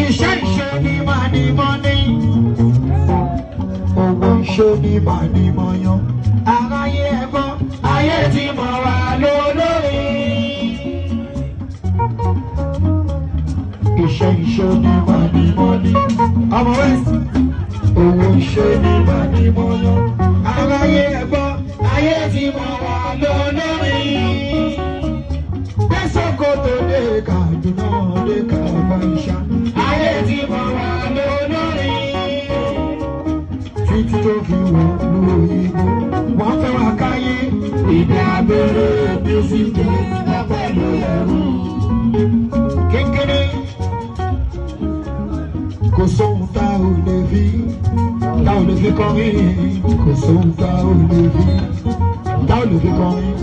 iṣẹ́ ìṣe ni mọ̀nìmọ́ni. Owó ìṣe ni mọ̀nìmọ́yán. Aráyé ẹ̀gbọ́n, ayé ti mọ̀ wá lólórí. Iṣẹ́ ìṣe ni mọ̀nìmọ́ni. Ọmọ West. Owó ìṣe ni mọ̀nìmọ́yán. Aráyé ẹ̀gbọ́n, ayé ti mọ̀ wá lólórí. Sokoto de Kaduna de Kafaisha, ayé ti mọ̀ wá lólórí. Títí tó fi wọ̀ lóyìnbó, wọ́n fẹ́ wá káyé. Ìdí abẹ́rẹ́ music wọ́n fẹ́ ló ẹ̀rú. Kékeré kò sóhun tá ò lè fi kọrin. Kò sóhun tá ò lè fi kọrin.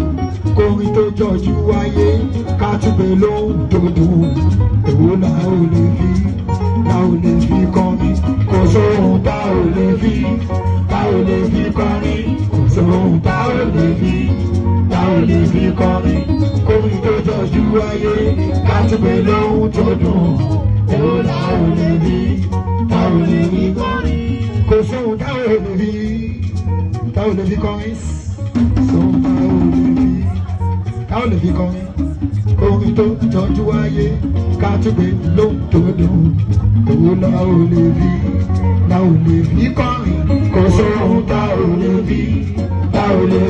Kórin tó jọjú wáyé ká túbẹ̀ lóhùn tó dùn. Èwo la ò lè fi kọrin. Kò sóhun tá ò lè fi kọrin. Kò sóhun tá ò lè fi kọrin. Kórin tó jọjú wáyé ká túbẹ̀ lóhùn tó dùn. Èwo la ò lè fi kọrin. Kò sóhun tá ò lè fi kọrin. Sóhun tá ò lè fi kọrin. Orin tó jọjú wáyé ká túbẹ̀ lóhùn tó dùn. Èwo la ò lè fi kọrin. Kò sóhun tá ò lè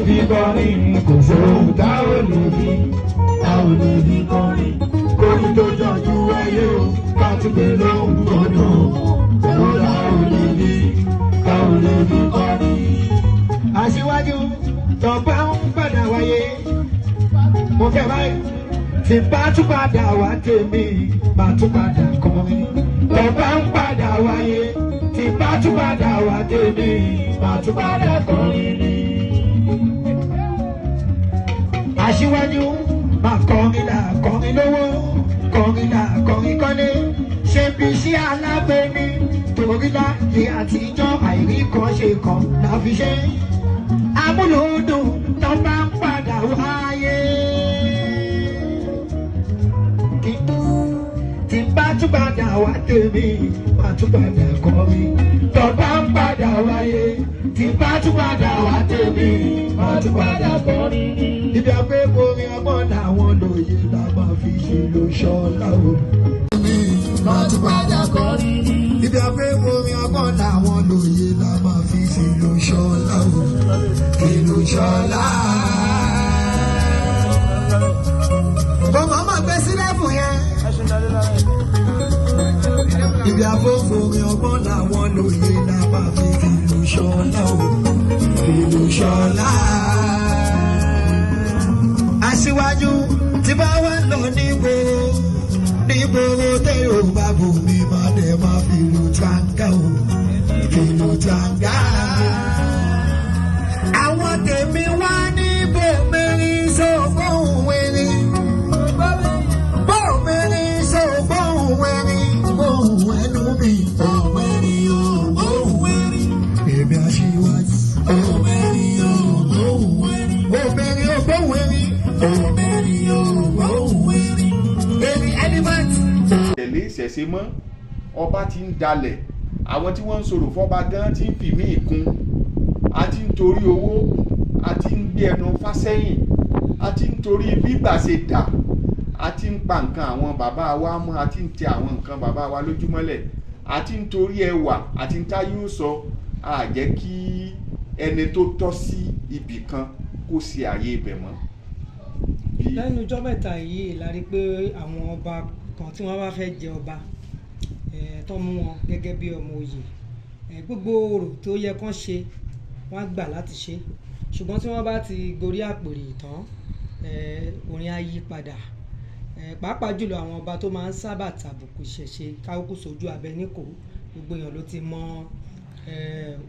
fi kọrin. Kò sóhun tá ò lè fi kọrin. Orin tó jọjú wáyé ká túbẹ̀ lóhùn tó dùn. Èwo la ò lè fi kọrin. Aṣíwájú tó bá ń padà wáyé. Mo fẹ́ báyìí, tí bá tún padà wá tèmi, bá tún padà kọrin. Tó bá ń padà wáyé, tí bá tún padà wá tèmi, bá tún padà kọrin ni. Aṣíwájú máa kọrin là kọrin lówó, kọrin là kọrin kọ́lé. Ṣé bí iṣẹ́ alábẹ́ni torí láti àtijọ́ àìrí kan ṣe kan la fi ṣe. Amúlòdùn tó bá ń padà wáyé. Tí bá tún padà wá tèmi, bá tún padà kọrin. Tó bá ń padà wáyé. Tí bá tún padà wá tèmi, bá tún padà kọrin. Ibi àgbẹ̀ orin ọmọ làwọn lóye la máa fi ṣe ló ṣọlá o. Bá tún padà kọrin. Ibi àgbẹ̀ orin ọmọ làwọn lóye la máa fi ṣe ló ṣọlá o. Ìlú ṣọlá. Bọ́mọ̀ máa gbé sílẹ̀ fún yẹn. Ibi àfófó orin ọgbọ́n làwọn lóye la máa fi ìlú ṣọlá o. Ìlú ṣọlá. Aṣíwájú tí bá wà lọ nígboro tẹ ò bá bò mí máa dẹ̀ máa fi ìlú tàǹgà o. Ìlú tàǹgà. Àwọn tèmi wá ní bòmírin sógbóhùn wẹ̀rin. Bòmírin sógbóhùn wẹ̀rin. Gbóhùn ẹnu mi. Òwẹ̀rin o, gbóhùn wẹ̀rin. Èmi Aṣíwájú. Òwẹ̀rin o, gbóhùn wẹ̀rin. Òwẹ̀rin o, gbóhùn wẹ̀rin. Òwẹ̀rin o, gbóhùn wẹ̀rin. Èmi elephant. Tẹ̀lé ìṣẹ̀ṣe mọ́, ọba ti ń dalẹ̀. Àwọn tí wọ́n ń sọ̀rọ̀ fọ́ba gan ti ń fìmí ìkun. A ti ń torí owó, a ti ń gbé ẹnu fásẹ́yìn, a ti ń torí bígbà ṣe dà, a ti ń pa nǹkan àwọn bàbá wa mọ́, a ti ń tẹ àwọn nǹkan bàbá wa lójúmọ́lẹ̀, a ti ń torí ẹwà, a ti ń tá yóò sọ, a jẹ́ kí ẹni tó tọ́ sí ibì kan kó ṣe àyè ibẹ̀ mọ́. Lẹ́nu ọjọ́ mẹ́ta yìí la rí pé àwọn ọba kan tí wọ́n bá fẹ́ jẹ ọba tó mú wọn gẹ́gẹ́ bí ọmọ oyè, gbogbo orò tó yẹ kán ṣe wọ́n á gbà láti ṣe, ṣùgbọ́n tí wọ́n bá ti gorí àpèrè tán orin á yí padà, pàápàá jùlọ àwọn ọba tó máa ń sábà tàbùkù ìṣẹ̀ṣe káwókù sójú abẹ níkò. Gbogbo èèyàn ló ti mọ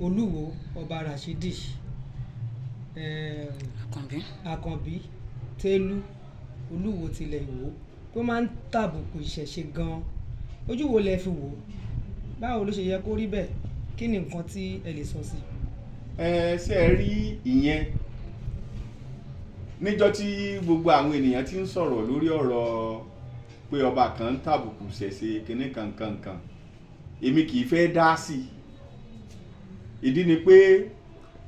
Olúwo ọba Rashidi, Àkànbí, Télú, Olúwo tilẹ̀ Ìwó tó máa ń tàbùkù ìṣẹ̀ṣe gan-an. Ojú wo lẹ fi wò ó? Báwo ló ṣe yẹ kó rí bẹ́ẹ̀? Kí ni nǹkan tí ẹ lè sọ sí? Ṣé ẹ rí ìyẹn níjọ́ tí gbogbo àwọn ènìyàn ti ń sọ̀rọ̀ lórí ọ̀rọ̀ pé ọba kan ń tàbùkù ṣẹ̀ṣe kinní kankankan, èmi kì í fẹ́ dá sí ìdí ni pé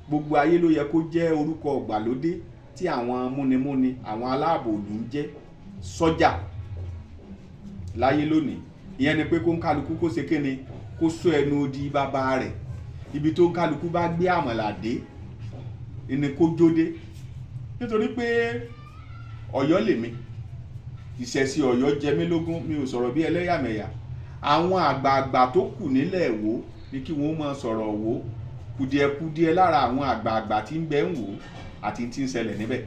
gbogbo ayé ló yẹ kó jẹ́ orúkọ ìgbàlódé tí àwọn múnimúni àwọn aláàbò ìlú ń jẹ́ sọ́jà láyé lónìí. Ìyẹn ni pé kó ń kálukú kó ṣe kéne kó sọ ẹnu odi bàbá rẹ̀, ibi tó ń kálukú bá gbé àmàlà dé ni kó jóde. Nítorí pé Ọ̀yọ́ lèmi, ìṣẹ̀ṣe Ọ̀yọ́ jẹ mí lógún, mi ò sọ̀rọ̀ bí ẹlẹ́yàmẹ̀yà. Àwọn àgbààgbà tó kù nílẹ̀ Ìwó ni kí wọ́n máa sọ̀rọ̀ Ìwó, kùdìẹ̀kudiẹ lára àwọn àgbààgbà tí ń bẹ ń Ìwó àti tí ń ṣẹlẹ̀ níbẹ̀.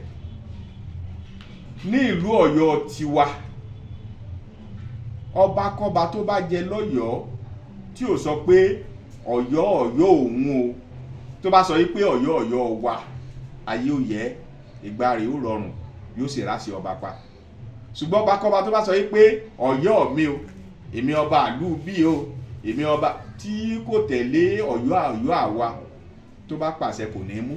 Ní ìlú Ọ̀yọ́ tiwa, ọba kọ́ba tó bá jẹ lọ́yọ̀ọ́ tí ò sọ pé Ọ̀yọ́ Ọ̀yọ́ òun o, tó bá sọ yí pé Ọ̀yọ́ Ọ̀yọ́ wa, ayé ò yẹ, ìgbà rẹ̀ ó rọrùn, yóò sì ráṣẹ ọba pa. Ṣùgbọ́n ọba kọ́ba tó bá sọ yí pé Ọ̀yọ́ mi o, èmi ọba ìlú bí o, èmi ọba tí kò tẹ̀lé Ọ̀yọ́ Ọ̀yọ́ àwa, tó bá pàṣẹ kò ní mú,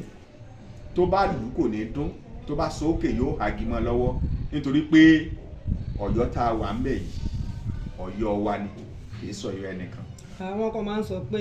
tó bá lù kò ní dún, tó bá sókè yóò hagimọ́ lọ́wọ́. Nítorí pé Ọ̀yọ́ tá a wà ń bẹ̀ yìí, Ọ̀yọ́ wa ni, kì í sọ̀yọ́ ẹnìkan. Àwọn kan máa ń sọ pé